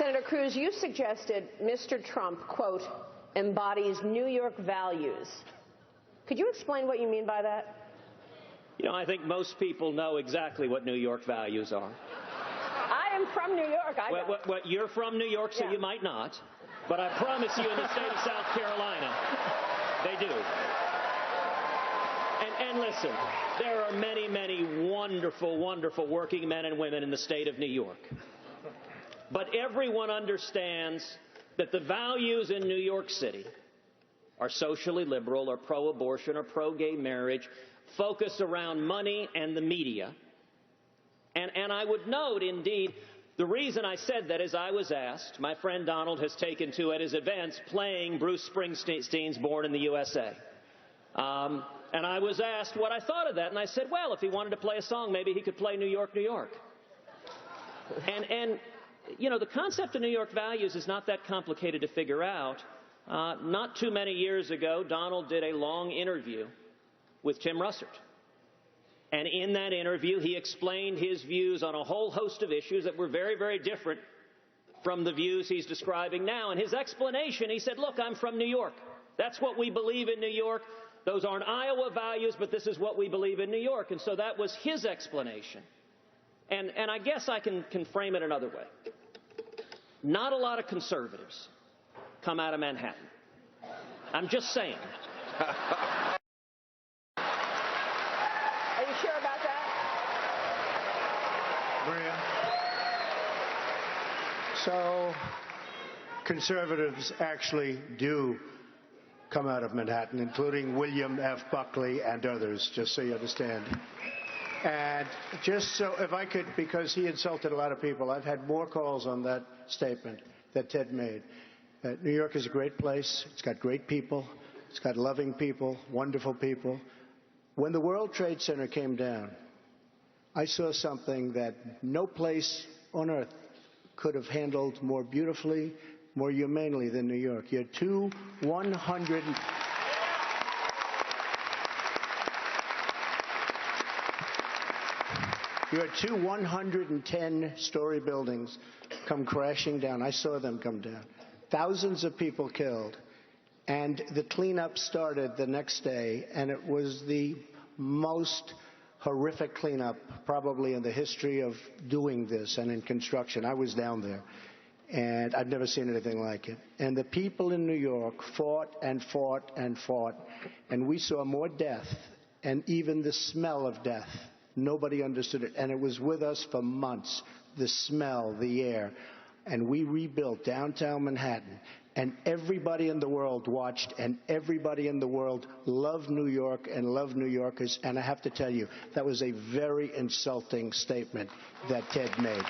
Senator Cruz, you suggested Mr. Trump, quote, embodies New York values. Could you explain what you mean by that? You know, I think most people know exactly what New York values are. I am from New York. You're from New York, so you might not. But I promise you in the state of South Carolina, they do. And listen, there are many, many wonderful, wonderful working men and women in the state of New York. But everyone understands that the values in New York City are socially liberal or pro-abortion or pro-gay marriage, focused around money and the media. And I would note, indeed, the reason I said that is I was asked, my friend Donald has taken to at his events playing Bruce Springsteen's Born in the USA. And I was asked what I thought of that, and I said, well, if he wanted to play a song, maybe he could play New York, New York. And you know, the concept of New York values is not that complicated to figure out. Not too many years ago, Donald did a long interview with Tim Russert. And in that interview, he explained his views on a whole host of issues that were very, very different from the views he's describing now. And his explanation, he said, look, I'm from New York. That's what we believe in New York. Those aren't Iowa values, but this is what we believe in New York. And so that was his explanation. And I guess I can frame it another way. Not a lot of conservatives come out of Manhattan. I'm just saying. Are you sure about that? Maria? So, conservatives actually do come out of Manhattan, including William F. Buckley and others, just so you understand. And just so, if I could, because he insulted a lot of people, I've had more calls on that statement that Ted made. New York is a great place. It's got great people. It's got loving people, wonderful people. When the World Trade Center came down, I saw something that no place on earth could have handled more beautifully, more humanely than New York. You had two 110-story buildings come crashing down. I saw them come down. Thousands of people killed. And the cleanup started the next day, and it was the most horrific cleanup probably in the history of doing this and in construction. I was down there, and I've never seen anything like it. And the people in New York fought and fought and fought, and we saw more death and even the smell of death. Nobody understood it, and it was with us for months, the smell, the air. And we rebuilt downtown Manhattan, and everybody in the world watched, and everybody in the world loved New York and loved New Yorkers. And I have to tell you, that was a very insulting statement that Ted made.